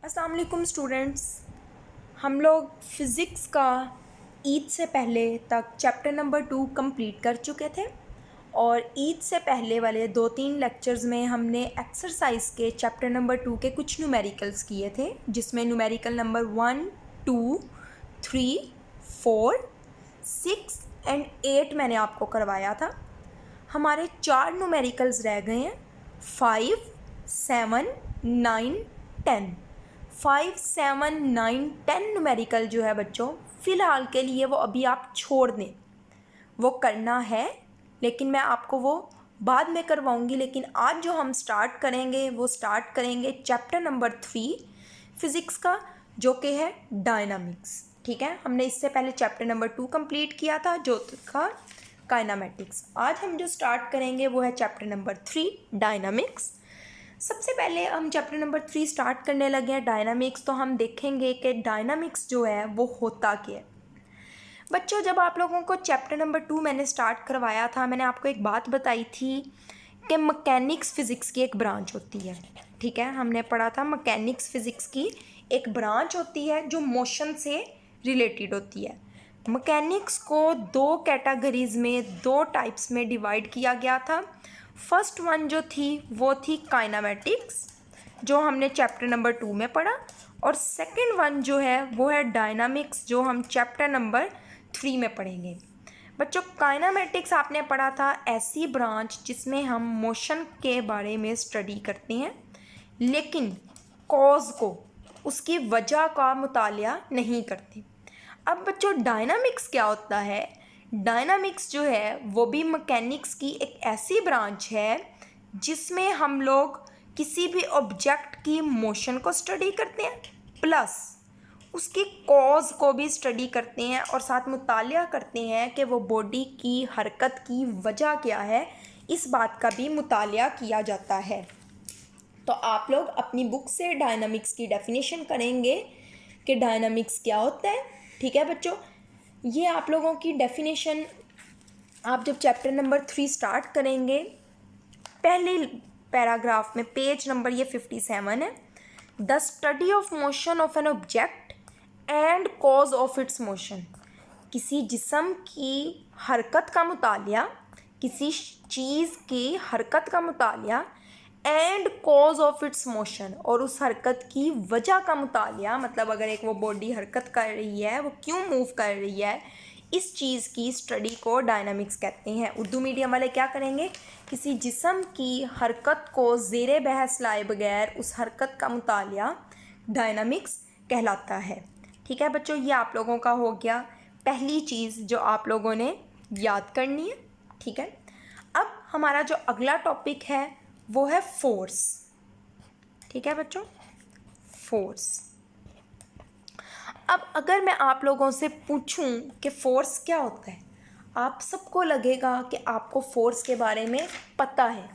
अस्सलाम वालेकुम स्टूडेंट्स। हम लोग फ़िज़िक्स का ईद से पहले तक चैप्टर नंबर 2 कंप्लीट कर चुके थे और ईद से पहले वाले 2-3 लेक्चर्स में हमने एक्सरसाइज के चैप्टर नंबर 2 के कुछ न्यूमेरिकल्स किए थे, जिसमें न्यूमेरिकल नंबर 1, 2, 3, 4, 6 एंड 8 मैंने आपको करवाया था। हमारे 4 न्यूमेरिकल्स रह गए हैं, 5, 7, 9, 10। 5, 7, 9, 10 न्यूमेरिकल जो है बच्चों, फ़िलहाल के लिए वो अभी आप छोड़ दें। वो करना है लेकिन मैं आपको वो बाद में करवाऊँगी। लेकिन आज जो हम स्टार्ट करेंगे वो स्टार्ट करेंगे चैप्टर नंबर 3 फ़िज़िक्स का, जो कि है डायनामिक्स। ठीक है, हमने इससे पहले चैप्टर नंबर 2 कंप्लीट किया था जो था काइनेमेटिक्स। आज हम जो स्टार्ट करेंगे वो है चैप्टर नंबर 3 डायनामिक्स। सबसे पहले हम चैप्टर नंबर 3 स्टार्ट करने लगे हैं डायनामिक्स, तो हम देखेंगे कि डायनामिक्स जो है वो होता क्या है। बच्चों, जब आप लोगों को चैप्टर नंबर 2 मैंने स्टार्ट करवाया था, मैंने आपको एक बात बताई थी कि मैकेनिक्स फ़िज़िक्स की एक ब्रांच होती है। ठीक है, हमने पढ़ा था मैकेनिक्स फ़िज़िक्स की एक ब्रांच होती है जो मोशन से रिलेटेड होती है। मैकेनिक्स को 2 कैटेगरीज़ में, 2 टाइप्स में डिवाइड किया गया था। फर्स्ट वन जो थी वो थी काइनेमेटिक्स, जो हमने चैप्टर नंबर 2 में पढ़ा, और सेकंड वन जो है वो है डायनामिक्स, जो हम चैप्टर नंबर 3 में पढ़ेंगे। बच्चों, काइनेमेटिक्स आपने पढ़ा था ऐसी ब्रांच जिसमें हम मोशन के बारे में स्टडी करते हैं, लेकिन कॉज को, उसकी वजह का मुतालिया नहीं करते। अब बच्चों, डायनामिक्स क्या होता है? डायनामिक्स जो है वो भी मैकेनिक्स की एक ऐसी ब्रांच है जिसमें हम लोग किसी भी ऑब्जेक्ट की मोशन को स्टडी करते हैं, प्लस उसकी कॉज को भी स्टडी करते हैं और साथ मुतालिया करते हैं कि वो बॉडी की हरकत की वजह क्या है। इस बात का भी मुतालिया किया जाता है। तो आप लोग अपनी बुक से डायनामिक्स की डेफिनेशन करेंगे कि डायनामिक्स क्या होता है। ठीक है बच्चों, ये आप लोगों की डेफिनेशन आप जब चैप्टर नंबर 3 स्टार्ट करेंगे, पहले पैराग्राफ में पेज नंबर ये 57 है। The study of motion of an object and cause of its motion. किसी जिस्म की हरकत का मुतालिया, किसी चीज़ की हरकत का मुतालिया, and cause of its motion, और उस हरकत की वजह का मुतालिया, मतलब अगर एक वो बॉडी हरकत कर रही है, वो क्यों मूव कर रही है, इस चीज़ की स्टडी को डायनामिक्स कहते हैं। उर्दू मीडियम वाले क्या करेंगे? किसी जिस्म की हरकत को ज़ेरे बहस लाए बगैर उस हरकत का मुतालिया डायनामिक्स कहलाता है। ठीक है बच्चों, ये आप लोगों का हो गया पहली चीज़ जो आप लोगों ने याद करनी है। ठीक है, अब हमारा जो अगला टॉपिक है वो है फोर्स। ठीक है बच्चों, फोर्स। अब अगर मैं आप लोगों से पूछूं कि फ़ोर्स क्या होता है, आप सबको लगेगा कि आपको फ़ोर्स के बारे में पता है,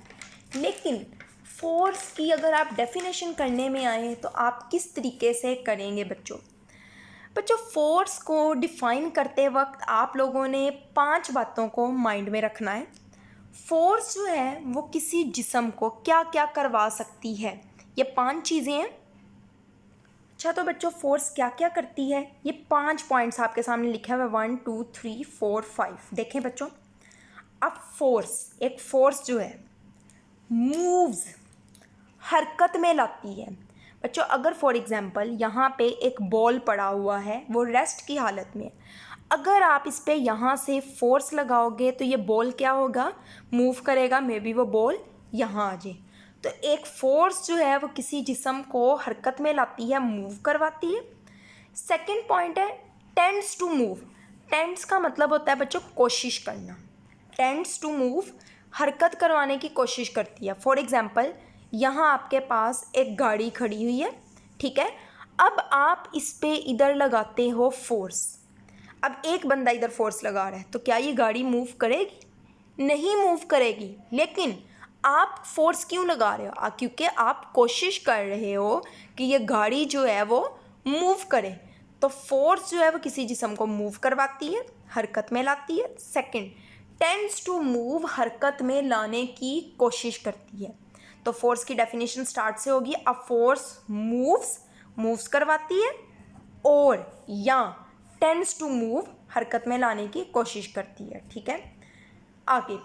लेकिन फ़ोर्स की अगर आप डेफिनेशन करने में आए तो आप किस तरीके से करेंगे बच्चों? बच्चों, फ़ोर्स को डिफ़ाइन करते वक्त आप लोगों ने 5 बातों को माइंड में रखना है। फ़ोर्स जो है वो किसी जिस्म को क्या क्या करवा सकती है, ये 5 चीज़ें हैं। अच्छा, तो बच्चों फोर्स क्या क्या करती है, ये 5 पॉइंट्स आपके सामने लिखा हुआ है, 1, 2, 3, 4, 5। देखें बच्चों, अब फोर्स, एक फोर्स जो है मूव्स, हरकत में लाती है। बच्चों, अगर फॉर एग्जांपल यहाँ पे एक बॉल पड़ा हुआ है, वो रेस्ट की हालत में है, अगर आप इस पर यहाँ से फोर्स लगाओगे तो ये बॉल क्या होगा? मूव करेगा। मे बी वो बॉल यहाँ आ जाए। तो एक फोर्स जो है वो किसी जिस्म को हरकत में लाती है, मूव करवाती है। सेकंड पॉइंट है टेंड्स टू मूव। टेंड्स का मतलब होता है बच्चों कोशिश करना। टेंड्स टू मूव, हरकत करवाने की कोशिश करती है। फॉर एग्जांपल, यहाँ आपके पास एक गाड़ी खड़ी हुई है, ठीक है। अब आप इस पे इधर लगाते हो फोर्स। अब एक बंदा इधर फोर्स लगा रहा है, तो क्या ये गाड़ी मूव करेगी? नहीं मूव करेगी। लेकिन आप फोर्स क्यों लगा रहे हो? क्योंकि आप कोशिश कर रहे हो कि ये गाड़ी जो है वो मूव करे। तो फोर्स जो है वो किसी जिस्म को मूव करवाती है, हरकत में लाती है। सेकंड, टेंड्स टू मूव, हरकत में लाने की कोशिश करती है। तो फोर्स की डेफिनेशन स्टार्ट से होगी, अ फोर्स मूव्स मूव्स करवाती है, और या टेंड्स टू मूव हरकत में लाने की कोशिश करती है। ठीक है, आगे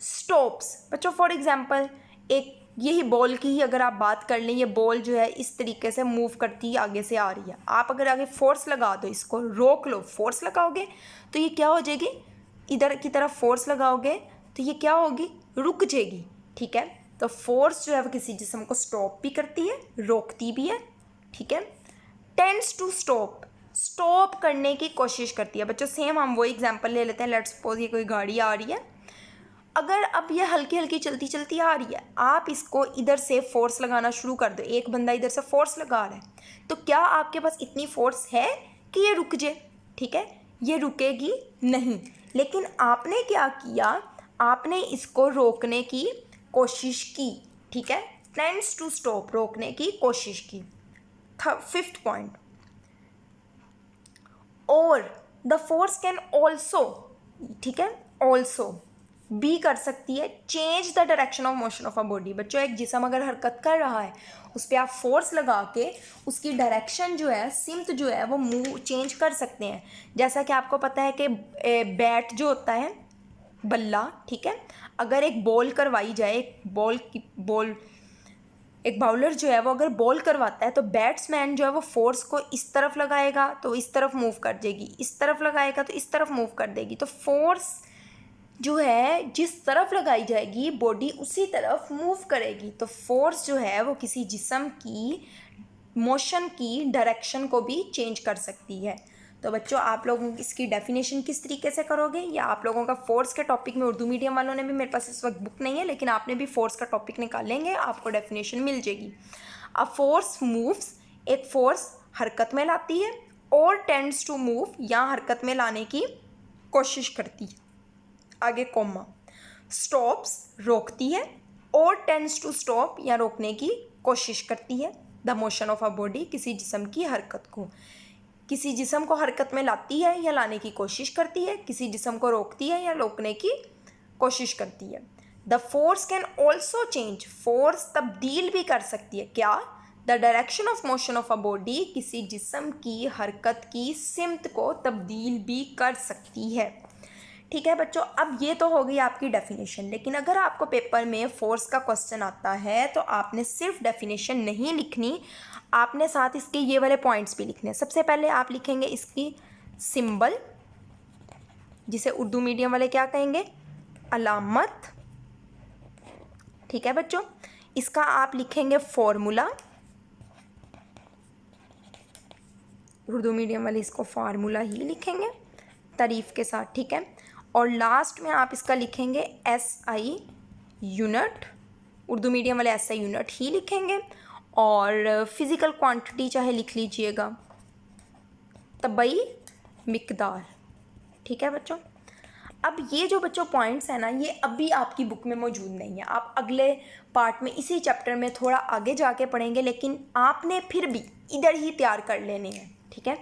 स्टॉप्स। बच्चों फॉर एग्जांपल एक यही बॉल की ही अगर आप बात कर लें, ये बॉल जो है इस तरीके से मूव करती है, आगे से आ रही है, आप अगर आगे फोर्स लगा दो, इसको रोक लो, फोर्स लगाओगे तो ये क्या हो जाएगी, इधर की तरफ फोर्स लगाओगे तो ये क्या होगी, रुक जाएगी। ठीक है, तो फोर्स जो है वो किसी जिस्म को स्टॉप भी करती है, रोकती भी है। ठीक है, टेंड्स टू स्टॉप, स्टॉप करने की कोशिश करती है। बच्चों सेम हम वो एग्जांपल ले लेते हैं, लेट्स सपोज ये कोई गाड़ी आ रही है, अगर अब ये हल्की हल्की चलती चलती आ रही है, आप इसको इधर से फोर्स लगाना शुरू कर दो, एक बंदा इधर से फोर्स लगा रहा है, तो क्या आपके पास इतनी फोर्स है कि ये रुक जाए? ठीक है, ये रुकेगी नहीं। लेकिन आपने क्या किया, आपने इसको रोकने की कोशिश की। ठीक है, टेंड्स टू स्टॉप, रोकने की कोशिश की। फिफ्थ पॉइंट, और द फोर्स कैन ऑल्सो, ठीक है, ऑल्सो बी कर सकती है change the direction of motion of a body. बच्चों एक जिस्म अगर हरकत कर रहा है, उस पर आप फोर्स लगा के उसकी डायरेक्शन जो है, सिमत जो है वो मूव चेंज कर सकते हैं। जैसा कि आपको पता है कि बैट जो होता है, बल्ला, ठीक है, अगर एक बॉल करवाई जाए, एक बाउलर जो है वो अगर बॉल करवाता है तो बैट्समैन जो है वो फोर्स को इस तरफ लगाएगा तो इस तरफ मूव कर देगी, इस तरफ लगाएगा तो इस तरफ मूव कर देगी। तो फोर्स जो है जिस तरफ लगाई जाएगी बॉडी उसी तरफ मूव करेगी। तो फोर्स जो है वो किसी जिस्म की मोशन की डायरेक्शन को भी चेंज कर सकती है। तो बच्चों आप लोग इसकी डेफिनेशन किस तरीके से करोगे, या आप लोगों का फोर्स के टॉपिक में, उर्दू मीडियम वालों ने भी, मेरे पास इस वक्त बुक नहीं है लेकिन आपने भी फोर्स का टॉपिक निकालेंगे, आपको डेफिनेशन मिल जाएगी। अ फोर्स मूव्स, एक फोर्स हरकत में लाती है, और टेंड्स टू मूव, या हरकत में लाने की कोशिश करती है। आगे कॉमा, स्टॉप्स रोकती है, और टेंड्स टू स्टॉप, या रोकने की कोशिश करती है the motion of a body, किसी जिस्म की हरकत को। किसी जिस्म को हरकत में लाती है या लाने की कोशिश करती है, किसी जिस्म को रोकती है या रोकने की कोशिश करती है। The force can also change, force तब्दील भी कर सकती है, क्या, the direction of motion of a body, किसी जिस्म की हरकत की सिमत को तब्दील भी कर सकती है। ठीक है बच्चों, अब ये तो हो गई आपकी डेफिनेशन। लेकिन अगर आपको पेपर में फोर्स का क्वेश्चन आता है तो आपने सिर्फ डेफिनेशन नहीं लिखनी, आपने साथ इसके ये वाले पॉइंट्स भी लिखने हैं। सबसे पहले आप लिखेंगे इसकी सिंबल, जिसे उर्दू मीडियम वाले क्या कहेंगे, अलामत। ठीक है बच्चों, इसका आप लिखेंगे फॉर्मूला, उर्दू मीडियम वाले इसको फार्मूला ही लिखेंगे तारीफ के साथ। ठीक है, और लास्ट में आप इसका लिखेंगे SI यूनिट, उर्दू मीडियम वाले SI यूनिट ही लिखेंगे, और फिज़िकल क्वांटिटी चाहे लिख लीजिएगा, तबई मिकदार। ठीक है बच्चों, अब ये जो बच्चों पॉइंट्स हैं ना, ये अभी आपकी बुक में मौजूद नहीं है, आप अगले पार्ट में इसी चैप्टर में थोड़ा आगे जाके पढ़ेंगे, लेकिन आपने फिर भी इधर ही तैयार कर लेने हैं। ठीक है,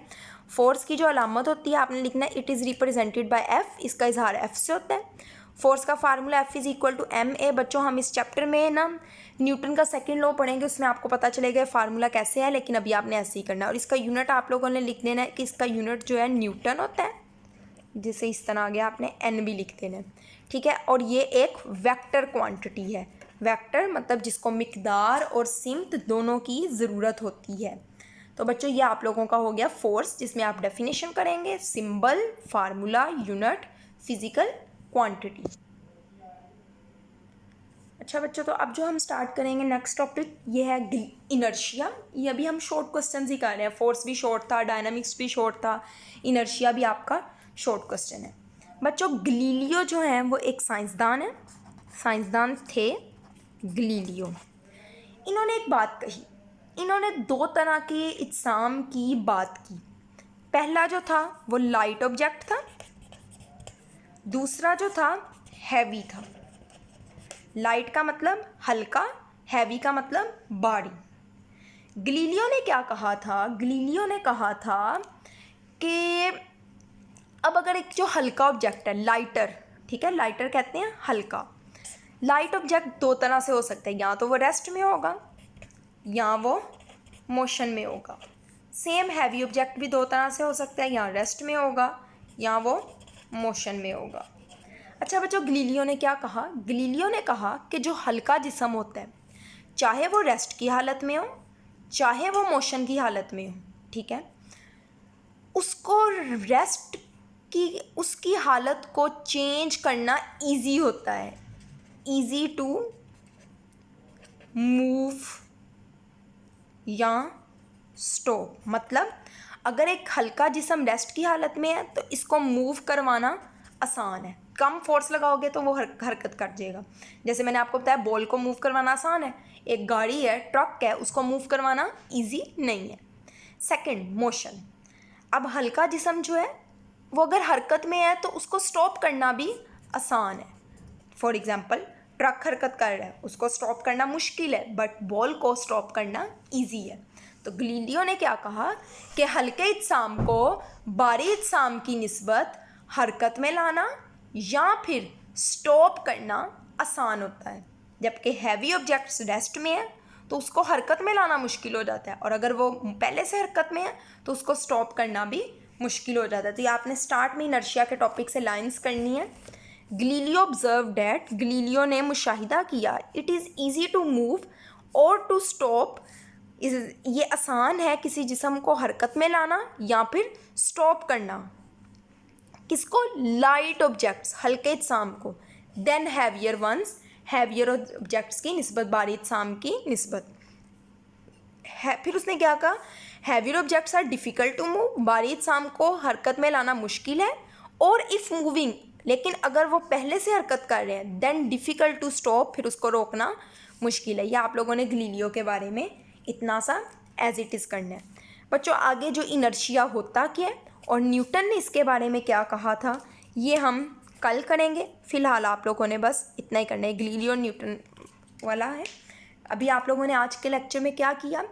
फोर्स की जो अलामत होती है आपने लिखना है it is represented by F, इसका इजहार F से होता है। फोर्स का फार्मूला F = ma। बच्चों हम इस चैप्टर में ना न्यूटन का सेकंड लॉ पढ़ेंगे, उसमें आपको पता चलेगा फार्मूला कैसे है, लेकिन अभी आपने ऐसे ही करना है। और इसका यूनिट आप लोगों ने लिख देना है कि इसका यूनिट जो है न्यूटन होता है, जैसे इस तरह आ गया, आपने N भी लिख देना है। ठीक है, और ये एक वेक्टर क्वांटिटी है, वेक्टर मतलब जिसको मिकदार और सिमत दोनों की ज़रूरत होती है। तो बच्चों ये आप लोगों का हो गया फोर्स, जिसमें आप डेफिनेशन करेंगे, symbol, formula, unit, physical quantity. अच्छा बच्चों, तो अब जो हम स्टार्ट करेंगे नेक्स्ट टॉपिक, ये है इनर्शिया। ये अभी हम शॉर्ट क्वेश्चन ही कर रहे हैं, फोर्स भी शॉर्ट था, डायनामिक्स भी शॉर्ट था, इनर्शिया भी आपका शॉर्ट क्वेश्चन है। बच्चों गलीलियो जो हैं वो एक साइंसदान है, साइंसदान थे गलीलियो। इन्होंने एक बात कही, इन्होंने दो तरह के इज्साम की बात की। पहला जो था वो लाइट ऑब्जेक्ट था, दूसरा जो था हैवी था। लाइट का मतलब हल्का, हैवी का मतलब भारी। गलीलियो ने क्या कहा था, गलीलियो ने कहा था कि अब अगर एक जो हल्का ऑब्जेक्ट है, लाइटर, ठीक है, लाइटर कहते हैं हल्का। लाइट ऑब्जेक्ट दो तरह से हो सकता है, या तो वो रेस्ट में होगा या वो मोशन में होगा। सेम हैवी ऑब्जेक्ट भी दो तरह से हो सकता है, या रेस्ट में होगा या वो मोशन में होगा। अच्छा बच्चों, गलीलियो ने क्या कहा? गलीलियो ने कहा कि जो हल्का जिस्म होता है, चाहे वो रेस्ट की हालत में हो चाहे वो मोशन की हालत में हो, ठीक है, उसको रेस्ट की उसकी हालत को चेंज करना इजी होता है। इजी टू मूव या स्टॉप। मतलब अगर एक हल्का जिस्म रेस्ट की हालत में है तो इसको मूव करवाना आसान है, कम फोर्स लगाओगे तो वो हरकत कर जाएगा। जैसे मैंने आपको बताया बॉल को मूव करवाना आसान है, एक गाड़ी है, ट्रक है, उसको मूव करवाना इजी नहीं है। Second, motion. अब हल्का जिस्म जो है वो अगर हरकत में है तो उसको स्टॉप करना भी आसान है। फॉर एग्जांपल ट्रक हरकत कर रहा है, उसको स्टॉप करना मुश्किल है, बट बॉल को स्टॉप करना इजी है। तो गलीलियो ने क्या कहा कि हल्के इज्साम को भारी इज्साम की निस्बत हरकत में लाना या फिर स्टॉप करना आसान होता है, जबकि हैवी ऑब्जेक्ट्स रेस्ट में है तो उसको हरकत में लाना मुश्किल हो जाता है, और अगर वो पहले से हरकत में है तो उसको स्टॉप करना भी मुश्किल हो जाता है। तो ये आपने स्टार्ट में इनर्शिया के टॉपिक से लाइंस करनी है। गलीलियो ऑब्जर्व डैट, गलीलियो ने मुशाहिदा किया, it is easy to move और टू स्टॉप, ये आसान है किसी जिस्म को हरकत में लाना या फिर स्टॉप करना। किसको? लाइट ऑब्जेक्ट्स, हल्के इज्साम को। Than heavier ones, heavier objects की निस्बत भारी इज्साम की निस्बत है। फिर उसने क्या कहा? Heavier objects are difficult to move, भारी इज्साम को हरकत में लाना मुश्किल है, और इफ़ मूविंग, लेकिन अगर वो पहले से हरकत कर रहे हैं, देन डिफ़िकल्ट टू स्टॉप, फिर उसको रोकना मुश्किल है। यह आप लोगों ने गलीलियो के बारे में इतना सा एज इट इज़ करना है। बच्चों आगे जो इनर्शिया होता क्या है और न्यूटन ने इसके बारे में क्या कहा था, ये हम कल करेंगे। फ़िलहाल आप लोगों ने बस इतना ही करना है, गलीलियो न्यूटन वाला है। अभी आप लोगों ने आज के लेक्चर में क्या किया,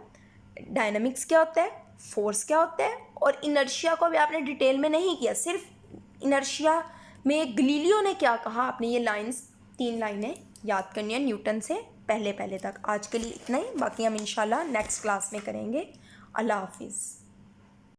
डायनामिक्स क्या होता है, फोर्स क्या होता है, और इनर्शिया को भी आपने डिटेल में नहीं किया, सिर्फ इनर्शिया में गलीलियो ने क्या कहा आपने ये लाइंस, 3 लाइनें याद करनी है न्यूटन से पहले तक। आज के लिए इतना ही, बाकी हम इंशाल्लाह नेक्स्ट क्लास में करेंगे। अल्लाह हाफिज़।